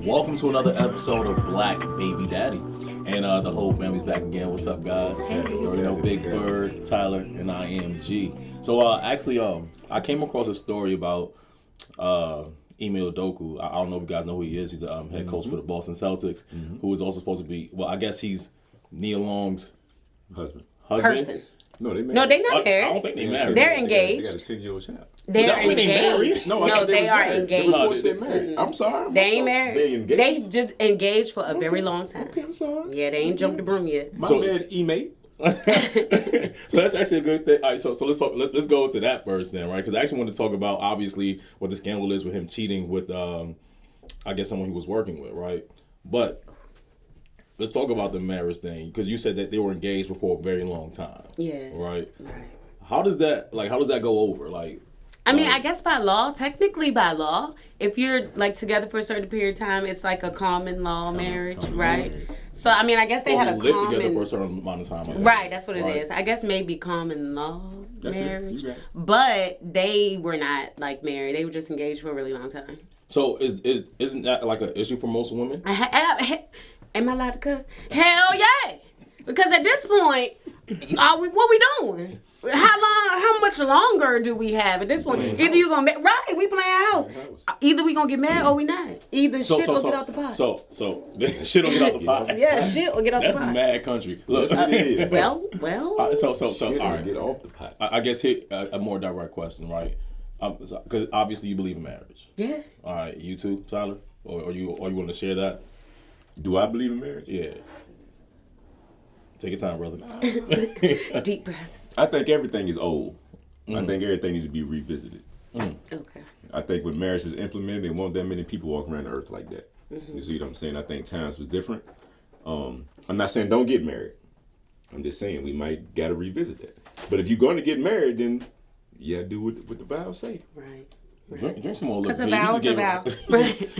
Welcome to another episode of Black Baby Daddy. And the whole family's back again. What's up, guys? Hey. You already know Big Bird, Tyler, and I am G. So I came across a story about Ime Udoka. I don't know if you guys know who he is. He's the head coach for the Boston Celtics, who is also supposed to be, well, I guess he's Nia Long's husband. Person. No, they married. No, they're not married. I don't think they're married. They're They engaged. got a 10-year-old child. They're That mean they married? engaged. No, No, they are married. engaged. Of course they're married. I'm sorry. They ain't married. They engaged. They just engaged for a very long time. Okay, I'm sorry. Yeah, they ain't jumped the broom yet. My So- man, E-mate. So that's actually a good thing. All right, so let's go to that first then, right? Because I actually want to talk about obviously what the scandal is with him cheating with I guess someone he was working with, right? But let's talk about the marriage thing because you said that they were engaged for a very long time. Yeah. Right. Right. How does that go over? Like, I mean, I guess by law, technically by law, if you're like together for a certain period of time, it's like a common law marriage, right? marriage. So I mean, I guess they had a lived together common. for a certain amount of time. I guess. Right, that's what it is. Right. I guess maybe common law That's it. marriage, You got it. but they were not like married. They were just engaged for a really long time. So isn't that like an issue for most women? Am I allowed to cuss? Hell yeah! Because at this point, what we doing? How much longer do we have at this point? Either you gonna we playing house. Either we gonna get married or we not. Either shit or get out the pot. So shit will get out the pot. Yeah, shit or get out That's the pot. mad country. Look, Yes, it is. Well. so Shit, all right. get off the pot. I guess here a more direct question, right? Because obviously you believe in marriage. Yeah. All right, you too, Tyler, or you want to share that? Do I believe in marriage? Yeah. Take your time, brother. Deep breaths. I think everything is old. I think everything needs to be revisited. Okay. I think when marriage was implemented, there weren't that many people walking around the earth like that. You see what I'm saying? I think times was different. I'm not saying don't get married. I'm just saying we might got to revisit that. But if you're going to get married, then you got to do what the vows say. Right. Drink some more liquor. Because a vow is a vow.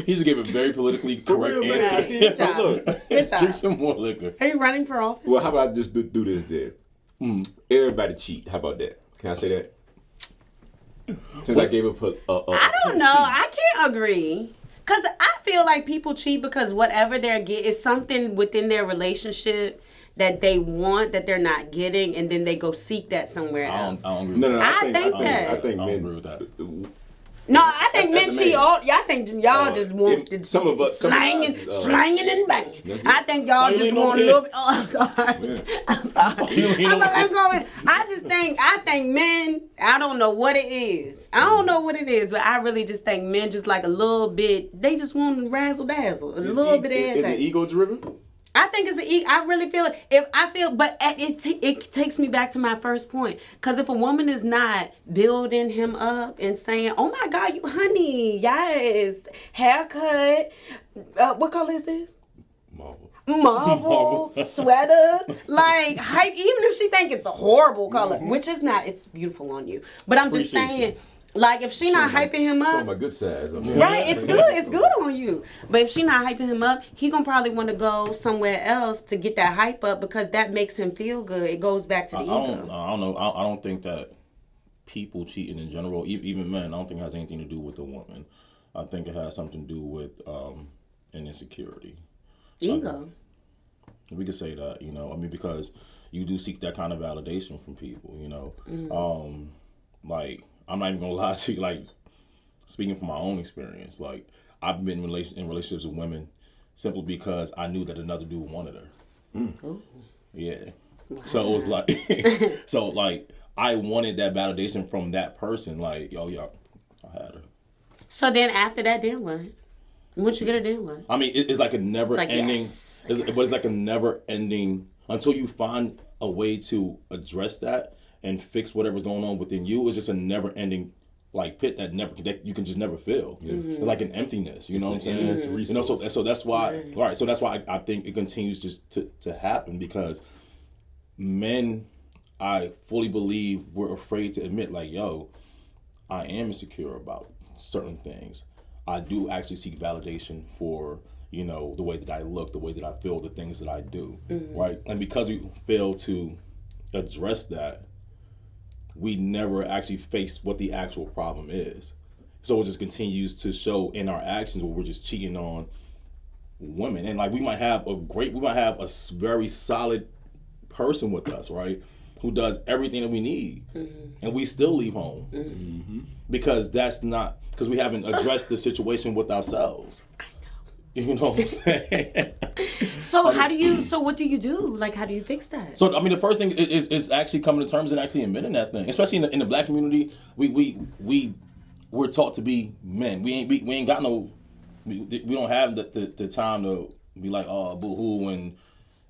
He just gave a very politically correct real, man. answer. Good job. Look, Good job. Drink some more liquor. Are you running for office? well, how about I just do this then? Everybody cheat. How about that? Can I say that? Since I gave up I don't know. I can't agree. Because I feel like people cheat because whatever they're getting is something within their relationship that they want that they're not getting, and then they go seek that somewhere I else. don't agree. No, with I that. think I that. think I don't men. agree with that. No, I think men That's cheat amazing. all. Yeah, I think y'all just want some of us- some of slanging, us, slanging and banging. That's it. I think y'all Why you just leaning want over a here? little bit. Oh, I'm sorry. Yeah. I'm sorry. you leaning I'm over sorry. I'm going. I think men. I don't know what it is. I don't know what it is, but I really just think men just like a little bit. They just want to razzle dazzle, a little bit of Is everything. it ego driven? I think it's I really feel it. But it takes me back to my first point. Because if a woman is not building him up and saying, "Oh my God, you honey, yes, haircut, what color is this? Marvel sweater, like hype." Even if she think it's a horrible color, which is not, it's beautiful on you. But I'm just Appreciate saying, like if she not hyping him Show up. my good size. Right, it's good. It's good on you. But if she not hyping him up, he gonna probably want to go somewhere else to get that hype up because that makes him feel good. It goes back to the ego. I don't know. I don't think that people cheating in general, even men, I don't think it has anything to do with the woman. I think it has something to do with an insecurity. Ego. We could say that, I mean, because you do seek that kind of validation from people, like, I'm not even gonna lie to you, like, speaking from my own experience, like, I've been in relationships with women simply because I knew that another dude wanted her. Yeah. Wow. So it was like, I wanted that validation from that person, like, yo, I had her. So then after that, then what? Once you get her, then what? I mean, it's like a never ending, yes. but it's like a never ending until you find a way to address that and fix whatever's going on within you. It's just a never ending like pit that you can just never fill. Yeah. It's like an emptiness. You know what I'm saying? So that's why. Right. So that's why I think it continues just to happen because men, I fully believe, we're afraid to admit like, yo, I am insecure about certain things. I do actually seek validation for, the way that I look, the way that I feel, the things that I do, right? And because we fail to address that, we never actually face what the actual problem is. So it just continues to show in our actions where we're just cheating on women, and like we might have a very solid person with us, right? Who does everything that we need, and we still leave home because we haven't addressed the situation with ourselves. I know. You know what I'm saying? So what do you do? Like, how do you fix that? So I mean, the first thing is actually coming to terms and actually admitting that thing. Especially in the black community, we're taught to be men. We ain't got no. We don't have the time to be like, oh, boo-hoo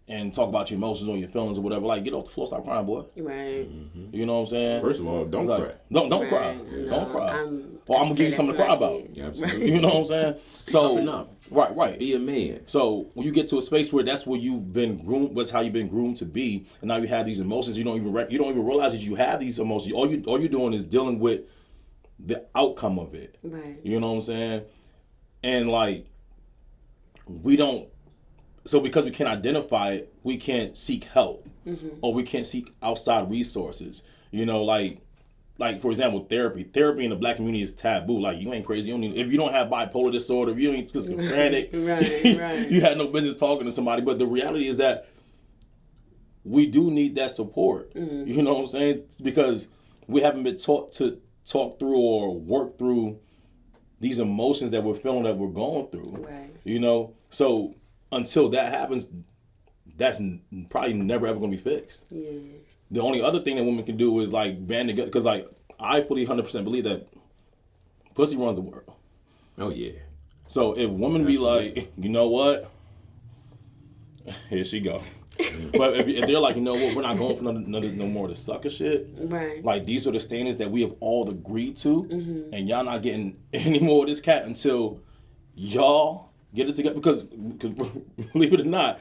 and talk about your emotions or your feelings or whatever. Like, get off the floor, stop crying, boy. Right. You know what I'm saying? First of all, don't cry. Don't cry. No, don't cry. I'm gonna give you something to cry about. Yeah, absolutely. You know what I'm saying? So Toughen up. Right. Be a man. So when you get to a space where that's where you've been groomed, that's how you've been groomed to be, and now you have these emotions, you don't even realize that you have these emotions. All you're doing is dealing with the outcome of it. Right. You know what I'm saying? And like we don't. So because we can't identify it, we can't seek help, or we can't seek outside resources. You know, like for example, therapy. Therapy in the black community is taboo. Like, you ain't crazy. If you don't have bipolar disorder, if you ain't schizophrenic, right. you had no business talking to somebody. But the reality is that we do need that support. You know what I'm saying? Because we haven't been taught to talk through or work through these emotions that we're feeling, that we're going through. Right. You know? So until that happens, that's probably never ever going to be fixed. Yeah. The only other thing that women can do is like band together, because like I fully 100% believe that pussy runs the world. Oh yeah. So if women be like, you know what, here she go. But if they're like, you know what, we're not going for no more of the sucker shit. Right. Like, these are the standards that we have all agreed to, and y'all not getting any more of this cat until y'all get it together. Because believe it or not,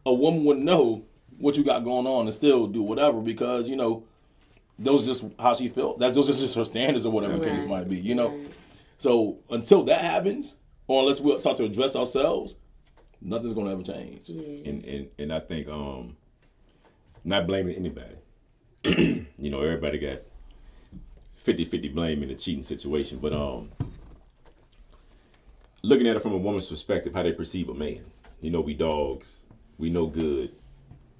a woman would know what you got going on and still do whatever, because, you know, those are just how she felt. Those are just her standards or whatever the case might be, you know? Right. So until that happens, or unless we start to address ourselves, nothing's going to ever change. Yeah. And I think, not blaming anybody. You know, everybody got 50-50 blame in a cheating situation, but looking at it from a woman's perspective, how they perceive a man. You know, we dogs, we no good,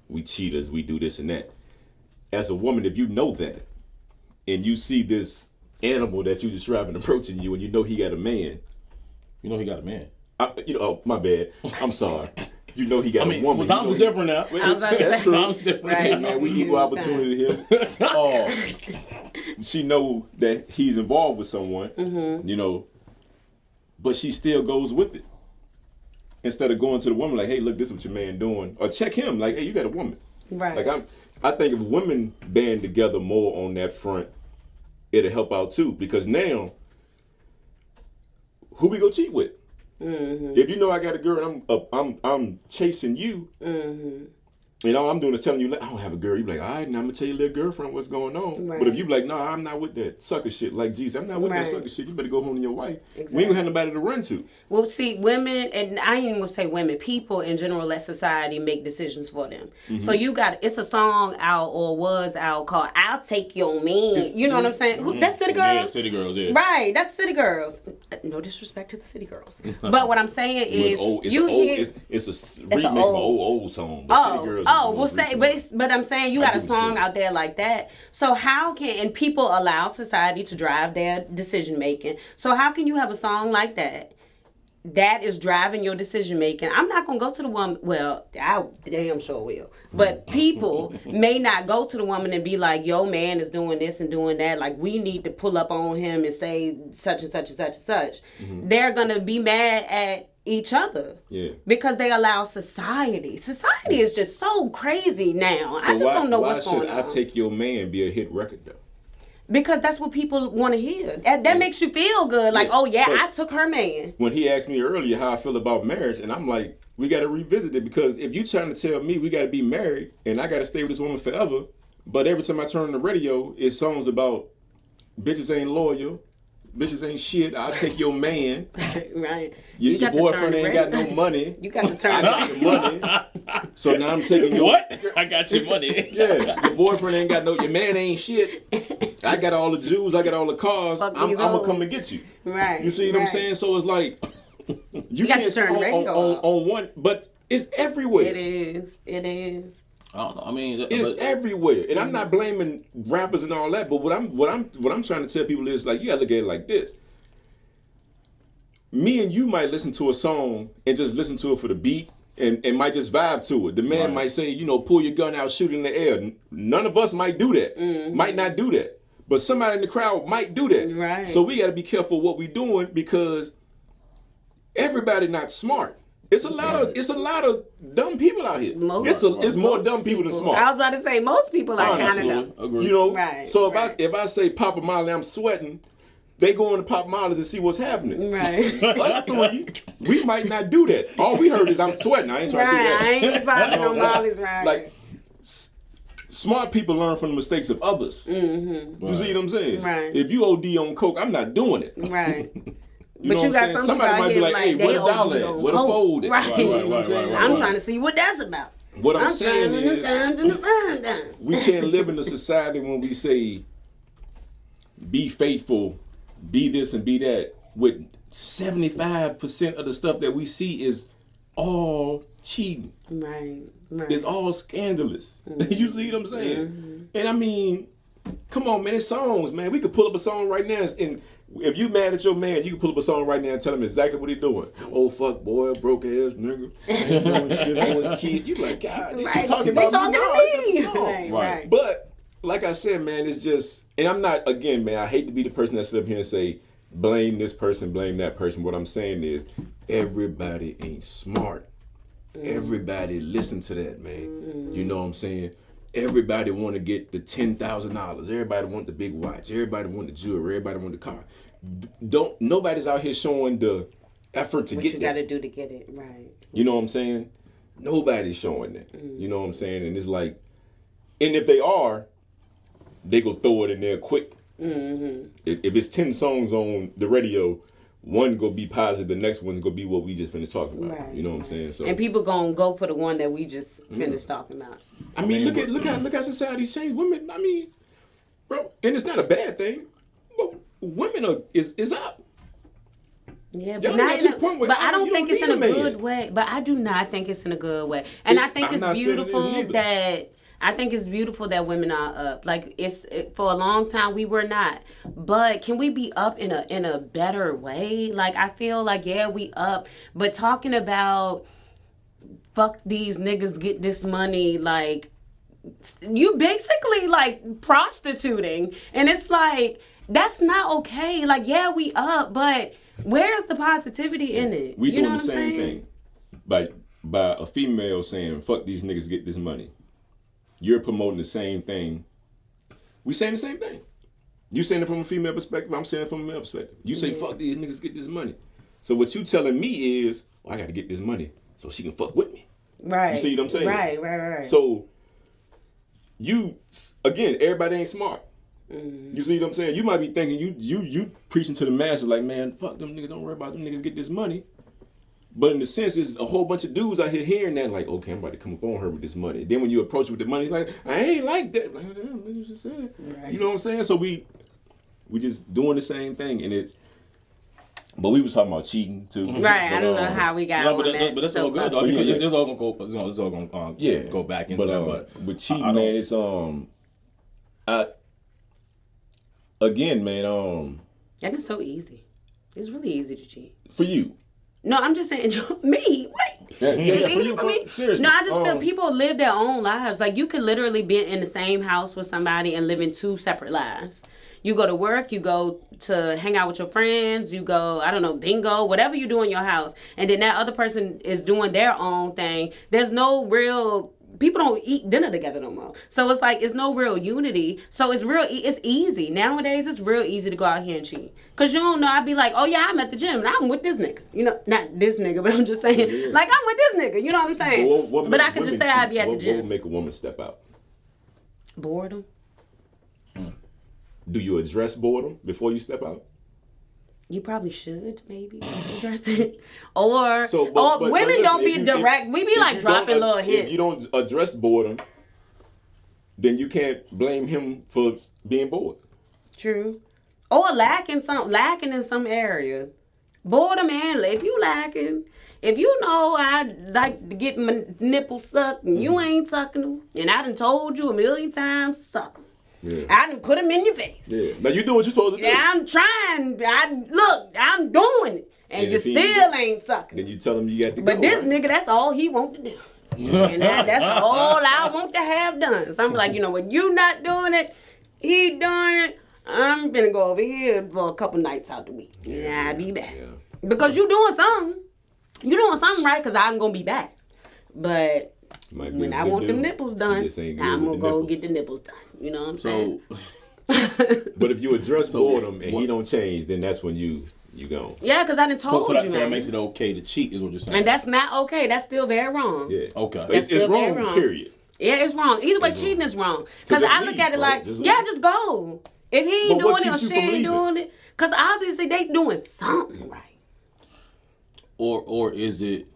we cheaters, we do this and that. As a woman, if you know that, and you see this animal that you describing approaching you, and you know he got a man. You know he got a man. Oh, my bad. I'm sorry. You know he got a woman. Well, times are different now. That's times different. Right, man, we equal opportunity here. She know that he's involved with someone, you know, but she still goes with it. Instead of going to the woman like, hey, look, this is what your man doing. Or check him like, hey, you got a woman. Right. Like, I think if women band together more on that front, it'll help out too. Because now, who we go cheat with? If you know I got a girl and I'm chasing you, and all I'm doing is telling you, I don't have a girl. You be like, all right, now I'm gonna tell your little girlfriend what's going on. Right. But if you be like, no, I'm not with that sucker shit. Like, geez, I'm not with that sucker shit. You better go home to your wife. Exactly. We ain't gonna have nobody to run to. Well, see, women, and I ain't even gonna say women, people in general, let society make decisions for them. So it's a song out or was out called "I'll Take Your Man." You know what I'm saying? That's City Girls. Yeah, City Girls. Yeah. Right, that's City Girls. No disrespect to the City Girls, but what I'm saying is, it's a remake of an old song. But City Girls we'll say, but I'm saying you got a song out there like that. So how can, and people allow society to drive their decision making. So how can you have a song like that is driving your decision making? I'm not gonna go to the woman. Well, I damn sure will. But people may not go to the woman and be like, "Yo, man is doing this and doing that. Like, we need to pull up on him and say such and such and such and such." They're gonna be mad at each other, because they allow society is just so crazy now. So I just don't know what's going on. Why should I Take Your Man be a hit record though? Because that's what people want to hear. That makes you feel good, like, oh yeah, I took her man. When he asked me earlier how I feel about marriage, and I'm like, we got to revisit it, because if you trying to tell me we got to be married and I got to stay with this woman forever, but every time I turn on the radio, it's songs about bitches ain't loyal, bitches ain't shit, I'll take your man. Right. Your boyfriend ain't got no money. You got to turn. I got the money. So now I'm taking your... What? I got your money. Yeah. Your boyfriend ain't got no... Your man ain't shit. I got all the jewels. I got all the cars. I'm going to come and get you. Right. You see what I'm saying? So it's like, You got to can't turn the radio on one, but it's everywhere. It is. It is. I don't know. I mean, It is everywhere, and I'm not blaming rappers and all that. But what I'm trying to tell people is like you gotta look at it like this. Me and you might listen to a song and just listen to it for the beat and might just vibe to it. The man might say, pull your gun out, shoot it in the air. None of us might do that. Might not do that. But somebody in the crowd might do that. Right. So we got to be careful what we're doing because everybody not smart. It's a lot of dumb people out here. It's more dumb people than smart. I was about to say most people are kind of dumb. Agree. Right. So if I say Papa Molly, I'm sweating, they go into Papa Molly's and see what's happening. Right. Us three, we might not do that. All we heard is I'm sweating. I ain't trying to do that. I ain't popping no Molly's right. Like smart people learn from the mistakes of others. Mm-hmm. You see what I'm saying? Right. If you OD on coke, I'm not doing it. Right. But you got some somebody might be like, hey, what a dollar at? What a fold at? Right. I'm trying to see what that's about. What I'm saying is, we can't live in a society when we say, be faithful, be this and be that, with 75% of the stuff that we see is all cheating. Right. It's all scandalous. Mm-hmm. You see what I'm saying? Mm-hmm. And I mean, come on, man, it's songs, man. We could pull up a song right now and if you mad at your man, you can pull up a song right now and tell him exactly what he's doing. Oh, fuck, boy, broke ass nigga. Ain't doing shit on his kid. You like, God, she's talking about me. No, it's just a song. Right. But, like I said, man, it's just, and I'm not, again, man, I hate to be the person that sit up here and say, blame this person, blame that person. What I'm saying is, everybody ain't smart. Everybody listen to that, man. You know what I'm saying? Everybody want to get the $10,000. Everybody want the big watch. Everybody want the jewelry. Everybody want the car. Nobody's out here showing the effort to get what you got to do to get it right. You know what I'm saying? Nobody's showing that. You know what I'm saying? And it's like, and if they are, they go throw it in there quick. Mm-hmm. If it's 10 songs on the radio, one go be positive, the next one's gonna be what we just finished talking about. Right, you know what I'm saying? So, and people gonna go for the one that we just finished talking about. I mean, look how society's changed. Women, I mean, bro, and it's not a bad thing, but women is up. Yeah, but I don't think it's in a good way. But I do not think it's in a good way, and I think it's beautiful that. I think it's beautiful that women are up. Like for a long time we were not. But can we be up in a better way? Like I feel like we up, but talking about fuck these niggas get this money, like you basically like prostituting, and it's like that's not okay. Like we up, but where's the positivity in it? We doing the same thing by a female saying fuck these niggas get this money. You're promoting the same thing. We saying the same thing. You saying it from a female perspective. I'm saying it from a male perspective. You say, fuck these niggas, get this money. So what you telling me is, I got to get this money so she can fuck with me. Right. You see what I'm saying? Right. So, again, everybody ain't smart. Mm-hmm. You see what I'm saying? You might be thinking, you preaching to the masses like, man, fuck them niggas, don't worry about them niggas, get this money. But in the sense, there's a whole bunch of dudes out here hearing that, like, okay, I'm about to come up on her with this money. Then when you approach her with the money, it's like, I ain't like that. Like, you just said. Right. You know what I'm saying? So we just doing the same thing, and but we was talking about cheating too. Right. I don't know how we got on that. But that's all good though, because it's all gonna go back into that. But with cheating, man, it's again, man, and it's so easy. It's really easy to cheat for you. No, I'm just saying, me, wait. It's easy for me. Seriously. No, I just feel people live their own lives. Like, you could literally be in the same house with somebody and live in two separate lives. You go to work, you go to hang out with your friends, you go, I don't know, bingo, whatever you do in your house. And then that other person is doing their own thing. There's no real... People don't eat dinner together no more. So it's like, it's no real unity. So it's easy. Nowadays, it's real easy to go out here and cheat. Because you don't know, I'd be like, oh yeah, I'm at the gym and I'm with this nigga. You know, not this nigga, but I'm just saying, like, I'm with this nigga. You know what I'm saying? But I can just say I'd be at the gym. What would make a woman step out? Boredom. Do you address boredom before you step out? You probably should maybe address it. Or women don't be direct. We be like dropping little hints. If you don't address boredom, then you can't blame him for being bored. True. Or lacking in some area. Boredom and if you lacking, if you know I like to get my nipples sucked and you ain't sucking them, and I done told you a million times, suck them. Yeah. I done put them in your face. Yeah. Now you do what you're supposed to do. Yeah, I'm trying. I'm doing it. And you still ain't sucking. Then you tell him you got to go. But this nigga, that's all he want to do. And that's all I want to have done. So I'm like, you know what, you not doing it, he doing it. I'm gonna go over here for a couple nights out the week. Yeah, I'll be back. Yeah. Because you doing something. You doing something right, because I'm gonna be back. But when I want them nipples done, I'm gonna go get the nipples done. You know what I'm saying? But if you address boredom and he don't change, then that's when you go. Yeah, because I done told you. So that makes it okay to cheat, is what you're saying. And that's not okay. That's still very wrong. Yeah. Okay. It's wrong, period. Yeah, it's wrong. Either way, cheating is wrong. Because I look at it like, just go. If he ain't doing it or she ain't doing it, because obviously they doing something right. Or is it?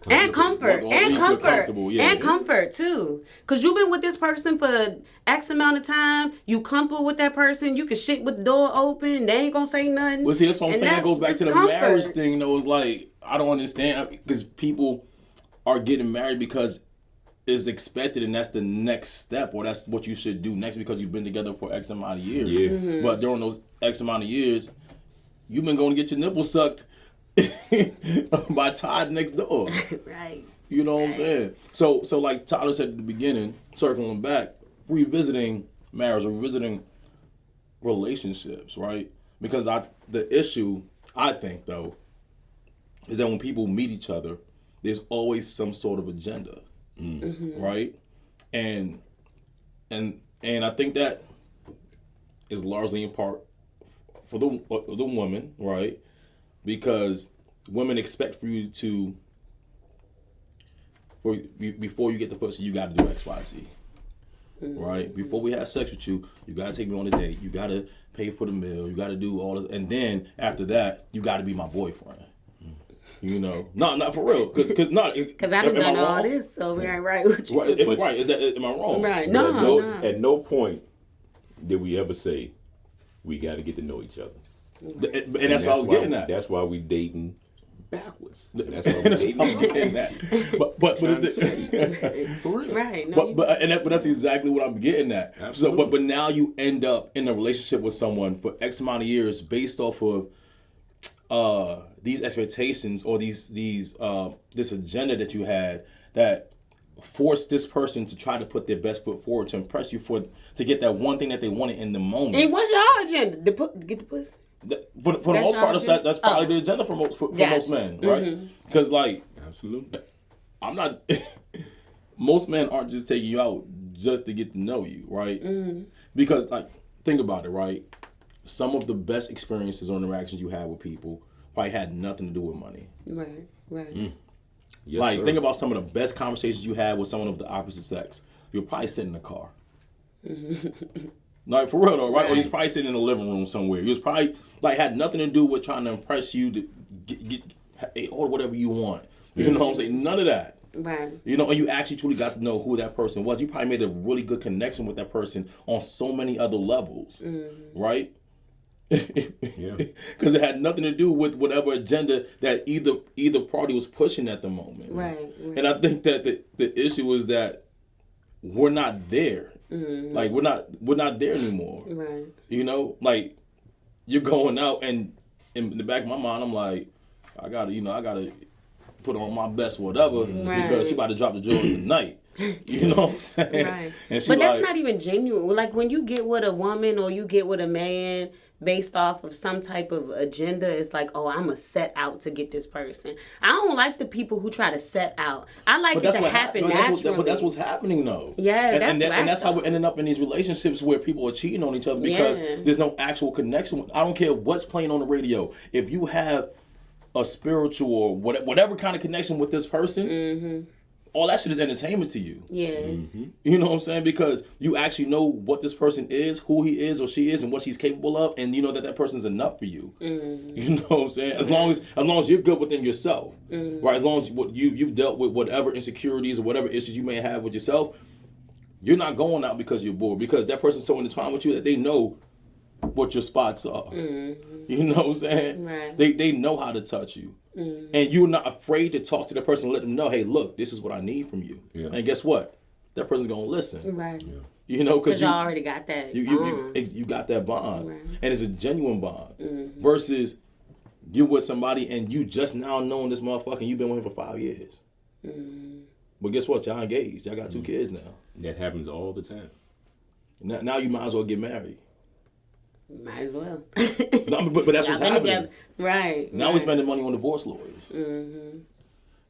And comfort. And comfort too. Because you've been with this person for X amount of time. You comfortable with that person. You can shit with the door open. They ain't going to say nothing. Well, see, that's what I'm saying. It goes back to the marriage thing, though. It's like, I don't understand. Because people are getting married because it's expected and that's the next step, or that's what you should do next because you've been together for X amount of years. Yeah. Mm-hmm. But during those X amount of years, you've been going to get your nipples sucked by Todd next door. Right. You know what I'm saying? So like Tyler said at the beginning, circling back, revisiting marriage or revisiting relationships, right? Because the issue, I think, though, is that when people meet each other, there's always some sort of agenda. Mm-hmm. Right? And I think that is largely in part for the woman, right? Because women expect for you to, before you get the pussy, you got to do X, Y, Z. Mm-hmm. Right? Before we have sex with you, you got to take me on a date. You got to pay for the meal. You got to do all this. And then after that, you got to be my boyfriend. You know, not for real, because I done done all this, so we ain't right with you. Right? Am I wrong? Right? No. At no point did we ever say we got to get to know each other, and that's what I was getting at. That's why we dating backwards. That's why we dating that. But for real, right? No, but that's exactly what I'm getting at. Absolutely. So, but now you end up in a relationship with someone for X amount of years based off of these expectations or this agenda that you had that forced this person to try to put their best foot forward to impress you to get that one thing that they wanted in the moment. And what's your agenda? To get the pussy? For the most part, that's probably the agenda for most men, right? Because absolutely, I'm not. Most men aren't just taking you out just to get to know you, right? Mm-hmm. Because think about it, right? Some of the best experiences or interactions you had with people probably had nothing to do with money. Right. Yes, sir. Think about some of the best conversations you had with someone of the opposite sex. You'll probably sit in the car. Like, for real though, right? Or you're probably sitting in the living room somewhere. You was probably had nothing to do with trying to impress you to get order whatever you want. You know what I'm saying? None of that. Right. You know, and you actually truly got to know who that person was. You probably made a really good connection with that person on so many other levels, right? Yeah, because it had nothing to do with whatever agenda that either party was pushing at the moment. Right. And I think that the issue is that we're not there. Mm-hmm. Like we're not there anymore. Right. You know, like you're going out, and in the back of my mind, I'm like, I gotta put on my best whatever because she about to drop the jewels tonight. You know what I'm saying? Right. But that's not even genuine. Like when you get with a woman or you get with a man based off of some type of agenda, it's like, oh, I'm going to set out to get this person. I don't like the people who try to set out. I like it to happen naturally. But that's what's happening, though. Yeah, and that's how we're ending up in these relationships where people are cheating on each other because there's no actual connection. I don't care what's playing on the radio. If you have a spiritual or whatever kind of connection with this person, all that shit is entertainment to you. Yeah. Mm-hmm. You know what I'm saying? Because you actually know what this person is, who he is or she is, and what she's capable of, and you know that person's enough for you. Mm-hmm. You know what I'm saying? As long as you're good within yourself, right? As long as you've dealt with whatever insecurities or whatever issues you may have with yourself, you're not going out because you're bored. Because that person's so intertwined with you that they know what your spots are. Mm-hmm. You know what I'm saying? Right. They know how to touch you. Mm-hmm. And you're not afraid to talk to the person and let them know, hey, look, this is what I need from you. Yeah. And guess what? That person's going to listen. Right. Yeah. You know, because you already got that bond. You got that bond. Right. And it's a genuine bond. Mm-hmm. Versus you with somebody and you just now knowing this motherfucker and you've been with him for 5 years. Mm-hmm. But guess what? Y'all engaged. Y'all got 2 kids now. That happens all the time. Now you might as well get married. Might as well. but that's what's happening. Together. Right. Now we're spending money on divorce lawyers. Mm-hmm.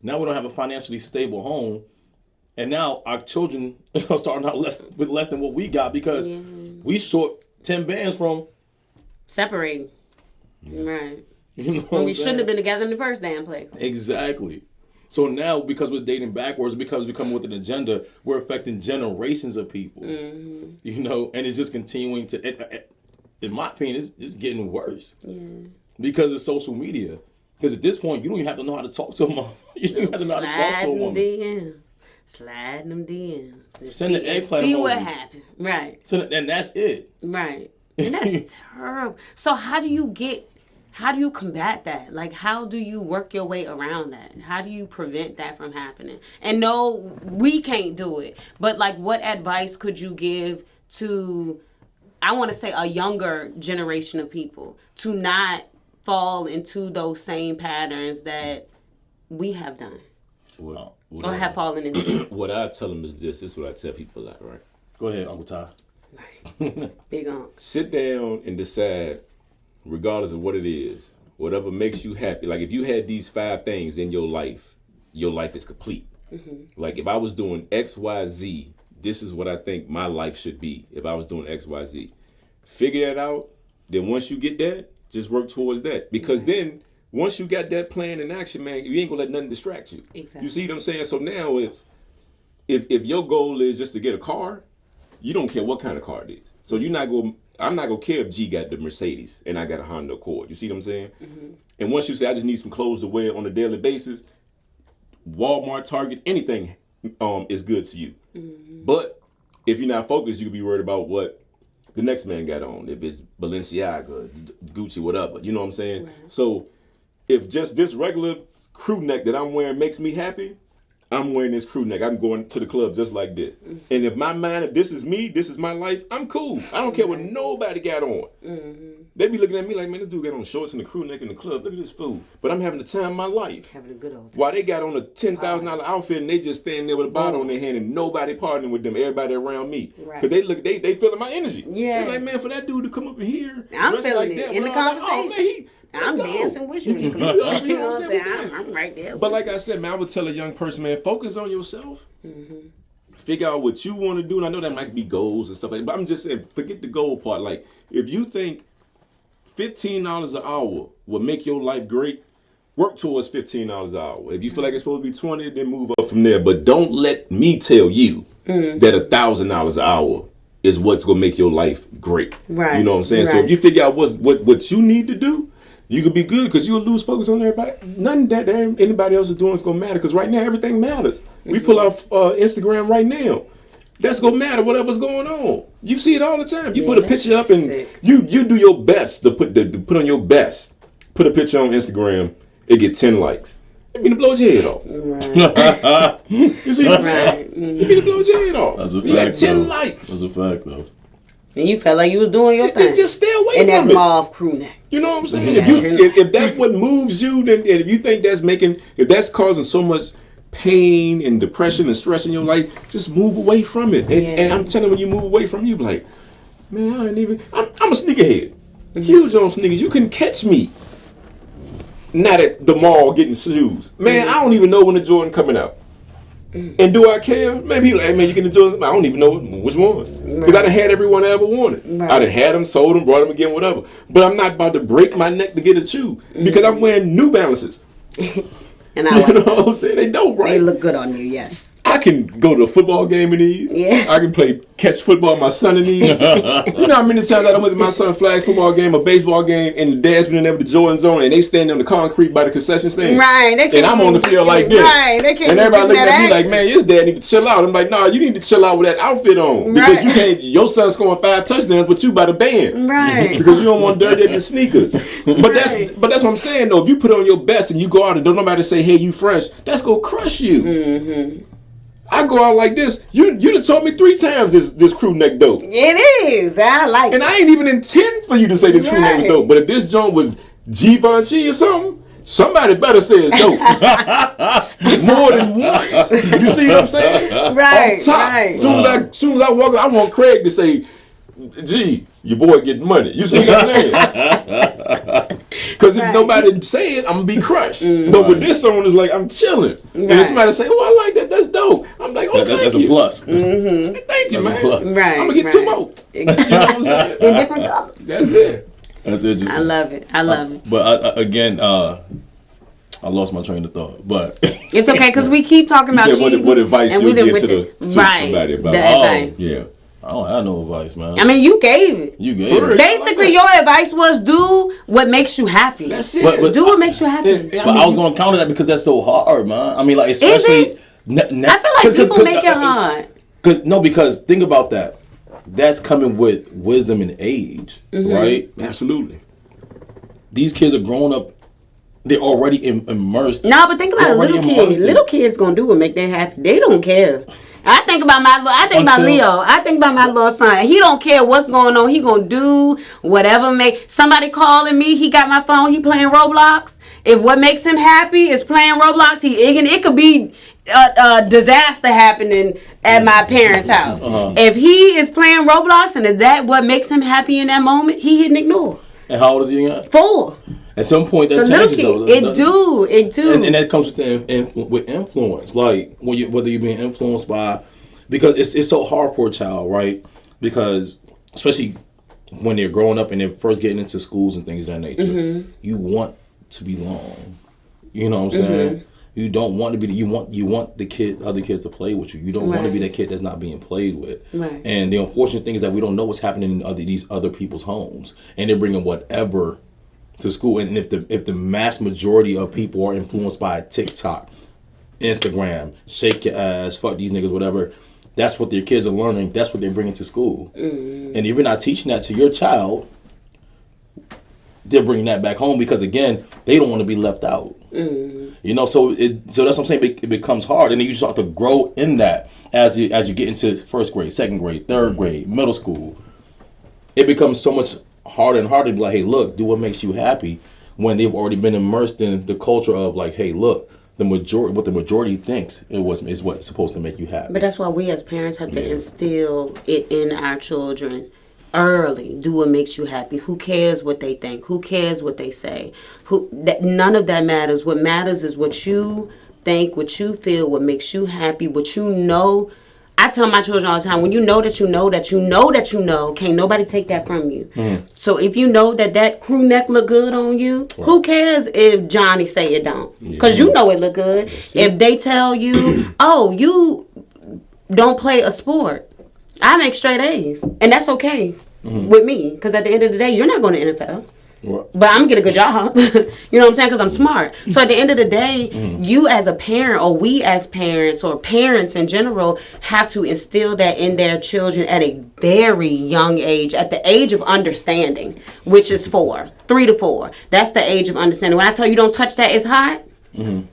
Now we don't have a financially stable home. And now our children are starting out with less than what we got because we short 10 bands from separating. Yeah. Right. You know when we shouldn't have been together in the first damn place. Exactly. So now, because we're dating backwards, because we come with an agenda, we're affecting generations of people. Mm-hmm. You know, and it's just continuing to... in my opinion, it's getting worse. Yeah. Because of social media. Because at this point, you don't even have to know how to talk to a mom. You don't have to know how to talk to a woman. Sliding them DMs. Send the eggplant see what happened. Right. So and that's it. Right. And that's terrible. So how do you combat that? Like, how do you work your way around that? How do you prevent that from happening? And no, we can't do it. But like, what advice could you give to... I want to say a younger generation of people to not fall into those same patterns that we have done or have fallen into. What I tell them is this is what I tell people a lot, right? Go ahead, Uncle Ty. Right. Big on. Sit down and decide, regardless of what it is, whatever makes you happy. Like if you had these 5 things in your life is complete. Mm-hmm. Like if I was doing X, Y, Z, this is what I think my life should be if I was doing X, Y, Z. Figure that out. Then once you get that, just work towards that. Because then, once you got that plan in action, man, you ain't gonna let nothing distract you. Exactly. You see what I'm saying? So now it's, if your goal is just to get a car, you don't care what kind of car it is. So I'm not gonna care if G got the Mercedes and I got a Honda Accord. You see what I'm saying? Mm-hmm. And once you say, I just need some clothes to wear on a daily basis, Walmart, Target, anything is good to you. Mm-hmm. But if you're not focused, you could be worried about what the next man got on. If it's Balenciaga, Gucci, whatever. You know what I'm saying? Right. So if just this regular crew neck that I'm wearing makes me happy, I'm wearing this crew neck. I'm going to the club just like this. Mm-hmm. And if my mind, if this is me, this is my life, I'm cool. I don't care what nobody got on. Mm-hmm. They be looking at me like, man, this dude got on shorts and the crew neck in the club. Look at this fool. But I'm having the time of my life. Having a good old time. While they got on a $10,000 outfit and they just standing there with a bottle in their hand and nobody partying with them, everybody around me. Right. Cause they feeling my energy. Yeah. They're like, man, for that dude to come up in here, I'm feeling like it that, in the conversation. I'm dancing with you. You know what I'm saying? I'm right there. But like I said, man, I would tell a young person, man, focus on yourself. Mm-hmm. Figure out what you want to do. And I know that might be goals and stuff like that. But I'm just saying, forget the goal part. Like, if you think $15 an hour will make your life great, work towards $15 an hour. If you feel like it's supposed to be 20, then move up from there. But don't let me tell you that $1,000 an hour is what's gonna make your life great. Right. You know what I'm saying? Right. So if you figure out what you need to do, you could be good because you'll lose focus on everybody. Nothing that anybody else is doing is gonna matter because right now everything matters. Mm-hmm. We pull off Instagram right now. That's gonna matter whatever's going on. You see it all the time. You put a picture up and you do your best to put on your best. Put a picture on Instagram, it get 10 likes. It mean to blow your head off. Right. You see what I'm saying? It mean to blow your head off. That's a fact. You got 10 likes. That's a fact though. And you felt like you was doing your thing. Just stay away from it. And that mauve crew neck. You know what I'm saying? If that's what moves you, then if you think if that's causing so much pain and depression and stress in your life, just move away from it. And I'm telling you, when you move away from it, you be like, man, I'm a sneakerhead. Mm-hmm. Huge on sneakers. You can catch me not at the mall getting shoes. Man, I don't even know when the Jordan coming out. And do I care? Maybe like, man, you get the Jordan. I don't even know which ones. Because I done had every one I ever wanted. Right. I done had them, sold them, brought them again, whatever. But I'm not about to break my neck to get a shoe because I'm wearing New Balances. And I you know what I'm saying? They don't, right? They look good on you, yes. I can go to a football game in these. Yeah. I can catch football with my son in these. You know how many times I went to my son's flag football game, a baseball game, and the dad's been in there with the Jordan zone, and they standing on the concrete by the concession stand. Right. And I'm on the field like this. Right. They can't and everybody looking at me like, action. man, your dad need to chill out. I'm like, nah, you need to chill out with that outfit on. Because Right. you can't, your son's scoring 5 touchdowns, but you by the band. Right. Because you don't want dirty up your sneakers. But that's what I'm saying though. If you put on your best and you go out and don't nobody say, hey, you fresh, that's gonna crush you. Mm-hmm. I go out like this. You done told me 3 times this crew neck dope. It is. I like And it. I ain't even intend for you to say this crew neck was Right. dope. But if this joint was Givenchy or something, somebody better say it's dope. More than once. You see what I'm saying? Right. Off top. Right. As soon as I walk in, I want Craig to say, gee, your boy getting money. You see what I'm saying? Because if nobody say it, I'm going to be crushed. But with this song, it's like, I'm chilling. And if somebody say, oh, I like that, that's dope. I'm like, oh, That's thank a you. plus. Mm-hmm. Thank you, That's a plus. man. Right. I'm going to get 2 more. You know what I'm saying? In different colors. That's it. That's interesting. I love it. I love it. But again, I lost my train of thought. But It's okay because we keep talking about You said what advice and you we done give with to the- somebody about the advice. Yeah. I don't have no advice, man. I mean, you gave it. You gave For it. Basically, your advice was do what makes you happy. That's it. But Do what makes you happy. But I was going to counter that because that's so hard, man. I mean, like, especially... it? I feel like people make it hard. Because think about that. That's coming with wisdom and age, right? Absolutely. These kids are growing up. They're already immersed. No, but think about it, little kids. Little kids gonna do what make them happy. They don't care. I think about Leo. I think about my little son. He don't care what's going on. He gonna do whatever make somebody calling me. He got my phone. He playing Roblox. If what makes him happy is playing Roblox, it could be a disaster happening at my parents' house. If he is playing Roblox and if that what makes him happy in that moment, he hitting ignore. And how old is he again? 4. At some point, that So changes, little though. kid, it do. And that comes with influence. Like, whether you're being influenced by... Because it's so hard for a child, right? Because, especially when they're growing up and they're first getting into schools and things of that nature, you want to belong. You know what I'm saying? You don't want to be... You want the other kids to play with you. You don't want to be that kid that's not being played with. Right. And the unfortunate thing is that we don't know what's happening in these other people's homes. And they're bringing whatever to school. And if the mass majority of people are influenced by TikTok, Instagram, shake your ass, fuck these niggas, whatever, that's what their kids are learning. That's what they're bringing to school. And if you're not teaching that to your child, they're bringing that back home because, again, they don't want to be left out. You know, so that's what I'm saying. It becomes hard, and then you just have to grow in that as you get into first grade, second grade, third grade, middle school. It becomes so much harder and harder to be like, hey, look, do what makes you happy, when they've already been immersed in the culture of like, hey, look, what the majority thinks is what's supposed to make you happy. But that's why we as parents have to instill it in our children early. Do what makes you happy. Who cares what they think? Who cares what they say? None of that matters. What matters is what you think, what you feel, what makes you happy, what you know. I tell my children all the time, when you know that you know that you know that you know, can't nobody take that from you. So if you know that crew neck look good on you, who cares if Johnny say it don't? Because you know it look good. If they tell you, oh, you don't play a sport, I make straight A's. And that's okay with me. Because at the end of the day, you're not going to NFL. But I'm going to get a good job. You know what I'm saying? Because I'm smart. So at the end of the day, you as a parent, or we as parents, or parents in general, have to instill that in their children at a very young age, at the age of understanding, which is 3 to 4. That's the age of understanding. When I tell you don't touch that, it's hot, you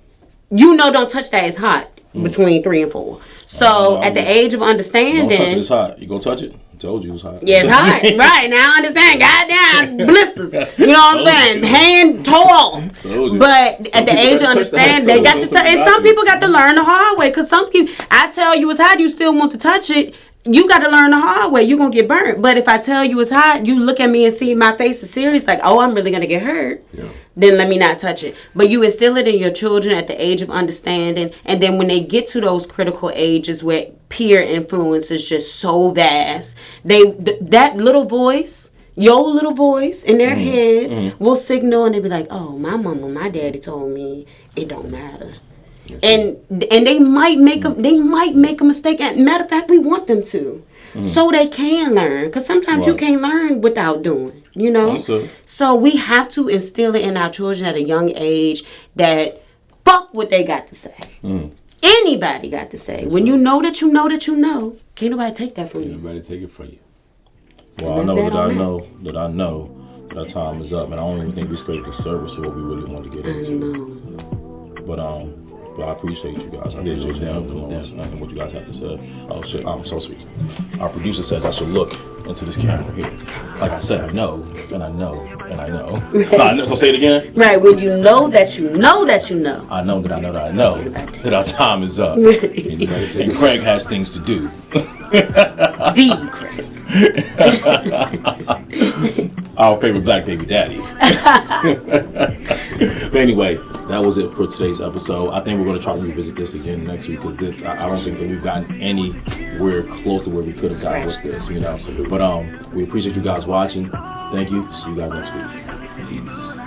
know don't touch that, it's hot between 3 and 4. So at the age of understanding... Don't touch it, it's hot. You gonna touch it? I told you it was hot. Yeah, it's hot. Right. Now I understand. Goddamn blisters. You know what I'm saying? Hand tore off. But at the age of understanding, they got to touch. And some people got to learn the hard way. Because some people, I tell you it's hot, you still want to touch it. You got to learn the hard way. You're going to get burnt. But if I tell you it's hot, you look at me and see my face is serious. Like, oh, I'm really going to get hurt. Yeah. Then let me not touch it. But you instill it in your children at the age of understanding. And then when they get to those critical ages where peer influence is just so vast, that little voice, your little voice in their head will signal, and they be like, oh, my mama, my daddy told me it don't matter. And they might make a mistake. Matter of fact, we want them to, so they can learn. Because sometimes you can't learn without doing. You know. Also. So we have to instill it in our children at a young age that fuck what they got to say. Anybody got to say. When you know that you know that you know, can't nobody take that from you. Nobody take it from you. Well, I know that our time is up, and I don't even think we scraped the surface of what we really want to get into. But I appreciate you guys. I appreciate your influence and what you guys have to say. Oh shit, I'm so sweet. Our producer says I should look into this camera here. Like I said, I know, and I know, and I know. So say it again. Right, when you know that you know that you know. I know that I know that I know that our time is up. And Craig has things to do. The Craig. Our favorite black baby daddy. But anyway, that was it for today's episode. I think we're going to try to revisit this again next week because this, I don't think that we've gotten anywhere close to where we could have gotten with this, you know. But we appreciate you guys watching. Thank you. See you guys next week. Peace.